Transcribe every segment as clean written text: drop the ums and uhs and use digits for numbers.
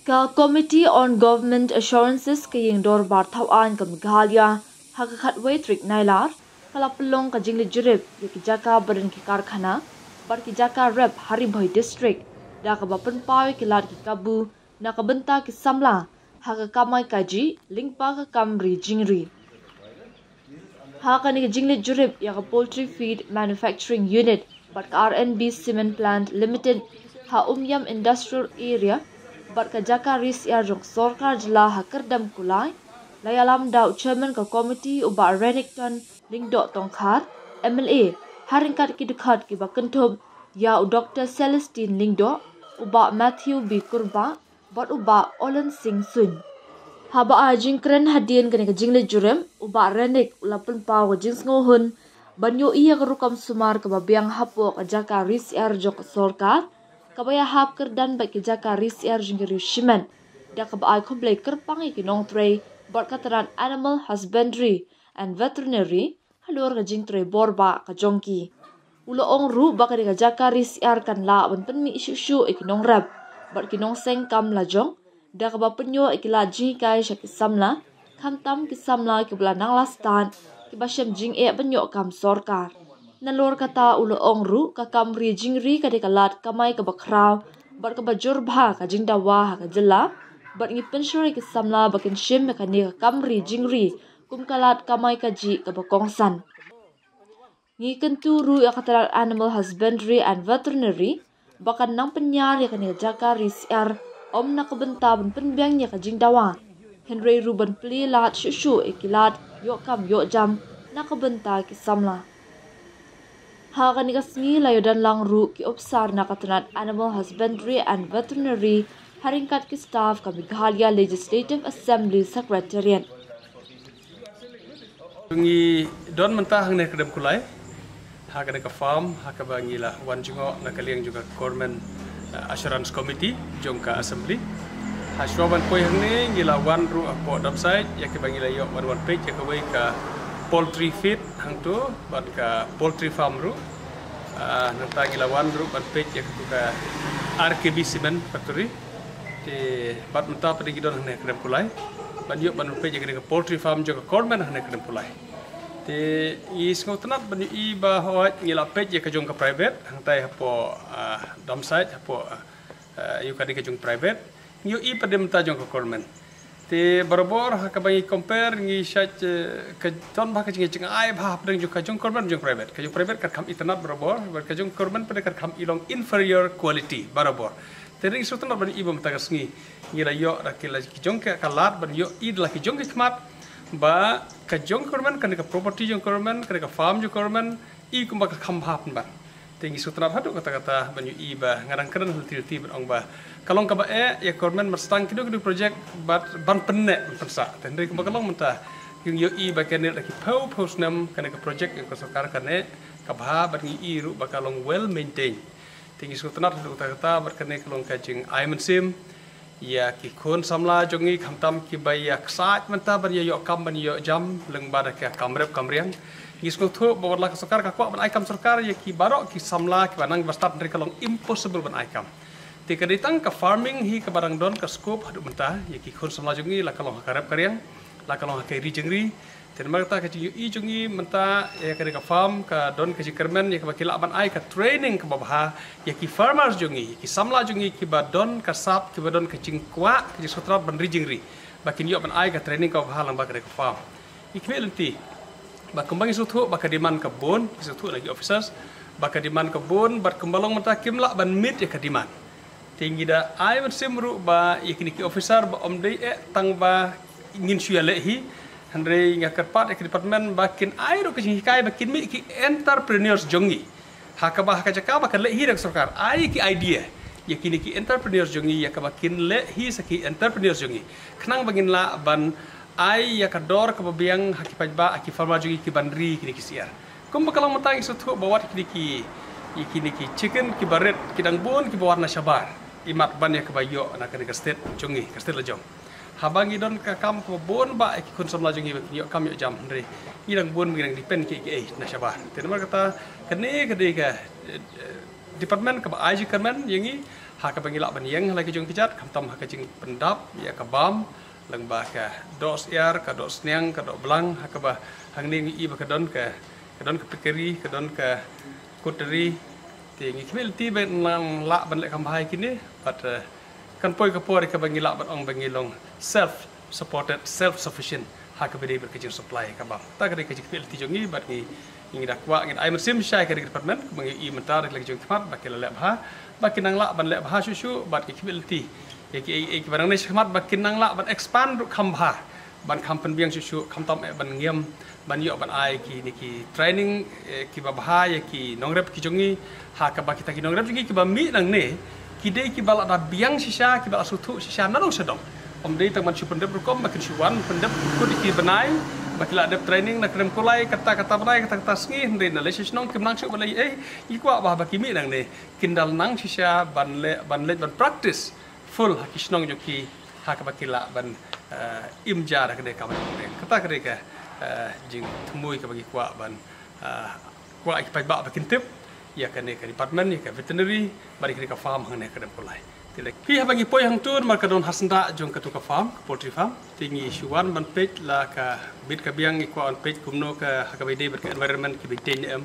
Ka Committee on Government Assurances ka yung dor bar thawan ka Meghalaya hakakat wetrik nailar kalapelong ka jingli jirib ki jaka badan ki karkhana bar ki jaka rep Haribhoi district da ka bapen pawi ki lat ki kabu na ka benta ki samla haka kamai kaji lingpa ka kamri jingri haka ni jingli jirib ya ka poultry feed manufacturing unit bar ka RNB cement plant limited ha umyam industrial area bar ka jaka ris ya jong sorkar jila hakerdam kulai layalam dau chairman ka committee uba Renington lingdo tongkar MLA haringkat ki dekat ki bakentob ya Dr Celestine lingdo uba Matthew B Kurba bar uba Olen Singh Sun haba ajing kren hadien kene ka jingle jurem uba Renik ulapun paw jings ngohun banyo iya kerukam sumar ka babiang hapo ka jaka ris ya jok sorkar kabaya hap kerdan bagi jaka ris ya jingri shiman da kabai komplek kerpangi ki nong tray berkataran animal husbandry and veterinary halur ka jingtre borba ka jongki ulo ong ru baka ka jaka ris ya kan la ban pen mi isu ik nong rab bar ki nong seng kam la jong da ka bapenyo ikila ji kai shaki samla khantam ki samla ki bla nang lastan ki bashem jing e banyo kam sorkar nalor kata ulo ong ru ka kamri jingri ka dekalat kamai ka bakraw bar ka bajur bha ka jingdawa ka jilla bar ngi penshori ki samla bakin shim ka ni ka kamri jingri kum kalat kamai ka ji ka bakongsan ngi kentu ru ya kataral animal husbandry and veterinary bakan nang penyar ya ka ni jaka risar om na ka benta ban penbyang ya ka jingdawa Henry Ruben pli lat shushu ikilat yo kam yo jam na ka benta ki samla haka ni kasngi layo dan lang ru ki opsar na katanat animal husbandry and veterinary haringkat ki staff ka Meghalaya Legislative Assembly Secretariat. Ngi don mentah hang ne kedem kulai haka ka farm haka bangila wan jungo na kaliang juga government assurance committee jongka assembly hasroban poi hang ne ngila wan ru apo website ya ke bangila yo wan page ya ka wei ka poultry feed hang tu bat ka poultry farm ru nanta gilawan ru bat page ya ka RKB cement factory te bat menta padi gidon hang ne kedem kulai ban yo ban page ya ka poultry farm jo ka corman hang ne kedem kulai te is ngotenat ban i ba hawat ngila page ya ka jong ka private hang tai hapo dom site hapo yu ka ke jong private yo i padi menta jong ka corman te barabor ha ka bangi compare ngi shat ka ton ba ka jingi ai ba pedeng juga jong korban jong private ka kam internet barabor bar ka jong korban pada ka kam ilong inferior quality barabor te ring sutan ban ibam ta ngi ngira yo rakila ki jong ka kalat ban yo id la ki jong ki kmat ba ka jong korban ka property jong korban ka farm jong korban i kum ba ka kam ba ban tinggi sutra hadu kata-kata banyu iba ngarang keren hilti ban ong ba kalong ka ba ya korban mestang kidu project bat ban penne pensa tendri ka kalong mentah yung yo iba kene laki pau nam kana ka project yang kasokar kane ka ba ban ngi iru ba kalong well maintained tinggi sutra hadu kata-kata bar kane kalong ka jing aiman sim ya ki kon samla jongi khamtam ki ba ya ksat mentah ban yo kam ban yo jam leng ba da ka kamriang Gisku tu bawa lah kesokar kakak ban aikam sorkar ya ki barok ki samla ki banang bastat dari kalong impossible ban aikam. Tika ditang ke farming hi ke barang don ke scope hadu mentah ya ki khun samla jungi la kalong hakarap karyang la kalong hakeri jengri. Ten marta ka i jungi mentah ya ke farm ke don ke jikermen ya ke bakila ban ai ke training ke babha ya ki farmers jungi ki samla jungi ki badon ke sap ki badon ke jingkwa ki sotra ban rijengri. Bakin yo ban ai ke training ke babha lang ba ke farm. Ikmelenti Bakembang isutu baka diman kebun isutu lagi officers baka diman kebun bat kembalong mentakim la ban mit ya kadiman tinggi da ai simru ba yakini ki officer ba omdei tang ba ingin suya lehi andre ngakar pat ek department bakin ai ro ki kai bakin mi ki entrepreneurs jongi hakaba hakajaka baka lehi dak sarkar ai ki idea yakini ki entrepreneurs jongi yakabakin lehi saki entrepreneurs jongi khnang bagin la ban ai ya kador ke babiang hakipaj ba aki farma jungi ki bandri kini kisiar kum bakalang matang isutu bawat kini ki chicken ki baret ki dangbon ki bawarna syabar imat ban ya kebayo na ke state jungi ke state lejong habangi don ka kam ko bon ba ki kun samla jungi yo kam yo jam ndre irang bon mirang dipen ki na syabar ten mar kata kene ka department ka ai department yang ni ha ka bangila ban yang lagi jong kijat kam tam ha ka jing pendap ya ka bam lang ba ka dos yar ka dos nyang ka do belang ha ka ba hang ni i ba ka don ka pikiri ka don ka kuteri ti ngi kmelti ben lang la ban le kam hai kini but kan poi ka por ka bangila ban ong bangilong self supported self sufficient ha ka beri berkejing supply ka bam ta ka de ka kmelti jong ni bat ni ingin dakwa ingin ai mesim syai ka department mengi i mentar lagi jong khmat ba ke lep ha ba kinang la ban lep ha susu bat ki kmelti ya ki barang ni khmat ba kinang la ban expand kham ha ban kham pen biang susu kham tom ban ngiem ban yo ban ai ki ni ki training ki ba ha ya ki nongrep ki jongi ha ka ba kita ki nongrep jongi ki ba mi nang ne ki de ki bala da biang sisa ki ba sutu sisa nanong sedong om dei tang man su pendep rukom makin suwan pendep ku di benai bakila ada training nak krem kulai kata-kata benai kata-kata sengi ndin le sisnong kim nang su balai i kwa ba bakimi nang ne kindal nang sisa ban le practice full hakisnong joki ha ka bakila ban imjar ka de ka kata ka de ka jing temui ka bagi kwa ban kwa ik pai ba bakin tip ya ka ne ka department ya ka veterinary bari ka farm hang ne ka dem kulai tilek pi ha bagi poi hang tur mar ka don hasnda jong ka tu ka farm poultry farm tingi shuan ban page la ka bit ka biang ikwa on page kumno ka ha ka bide ber ka environment ki bitin em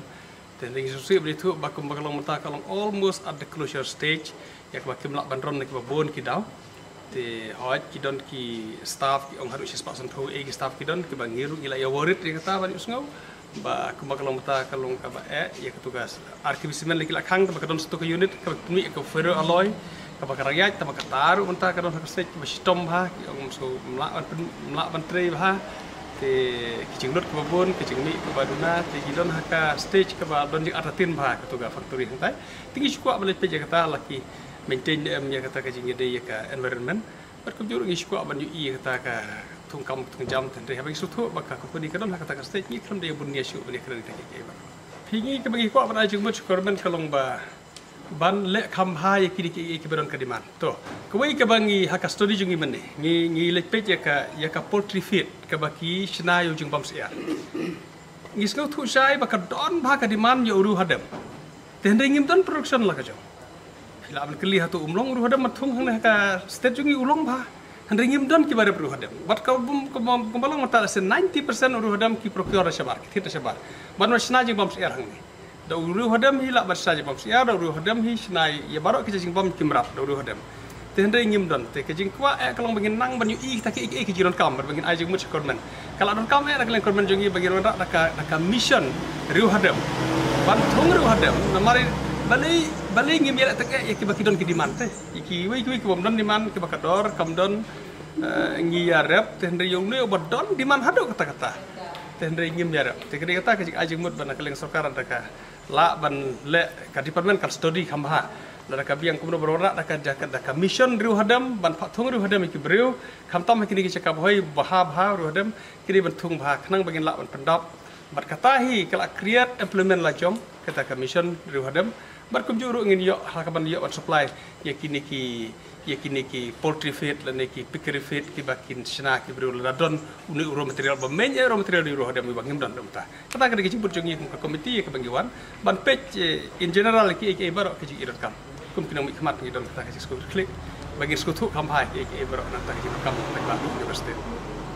ten ring susi bri tu bakum bakalong mata kalong almost at the closure stage ya ka bakim lak ban ron ki ba bon ki daw te hoj ki don ki staff ki ong harus sepasan tho ki staff ki don ki bangiru ila ya worried ri kata ban usngau ba kumakalong mata kalong ka ba ya ketugas arkivisimen lagi lakang ka don satu ka unit ka mi ka ferro alloy ka ba karayat ta ba taru mata ka don ka stage ba stom ha ki ong so mlak ban tre ha te ki jingnut ka bon ki jingmi ka ba duna te ki don ha ka stage ka ba don jing atatin ba ka tuga factory hantai tingi sukwa bale pe ja kata laki maintain ya kata ka jing ya ka environment ber ku juru ngi sukwa ban yu i kata ka tung kam tung jam ten re habis sutu baka company ka don ha kata ka stage ni kram de bunia shu bani kran ta ke ba pingi ka bagi ko ban ajung mut korban kalong ba ban le kham ha ya ki ki beron ka diman to ko wei ka bangi ha ka study jungi mane ngi le pe ya ka poultry feed ka baki shna yu jung bam sia ngi sno thu sai baka don ba ka diman yo ru hadam ten ringim don production la ka jo la ban kli ha tu umlong ru hadam mathung hang ka state jungi ulong ba han ringim don ki bare ru hadam bat ka bum balong mata 90% ru hadam ki procure sabar ki thita sabar ban shna jung bam sia hang ni da uru hadam hi la barsa je bam sia da uru hadam hi snai ya barok ki jing bam kimrap da uru hadam te hande ngim don te ke jing kwa kalong bangin nang ban yu i ta ki jiron kam bangin ai jing mut kormen kala don kam da kalen kormen jongi bagi ron da ka mission ru hadam ban thong ru hadam na mari bali ngim ya ta ya ki baki don ki diman te ki wi ki bom don diman ki bakador kam don ngi ya rep te hande yong ne obad don diman hado kata-kata te hande ngim ya rep te kata ka jing ai jing mut ban kalen sokaran ta ka la ban le ka department kal study khamha la ka biang kumno berora da ka jakat da ka mission ru hadam ban phathung ru hadam ki breu kham tam kini ki chaka bhoi bha ru hadam kini ban thung bha khnang bagin la ban pendap bat kata hi kala create employment la jom kata ka mission ru hadam bar kum juru ngin yo ha ka ban yo ban supply ya kini ki poultry feed la ne ki pickery feed ki bakin sna ki breu la don uni raw material ba men raw material ru hadam ba ngim don ta kata ka ki jimput jongi ka committee ka bangiwan ban page in general ki baro ki iron kam kum kinang mi khmat ngi don kata ka school click bagi school thu kam ha ki baro na ta ki kam ba university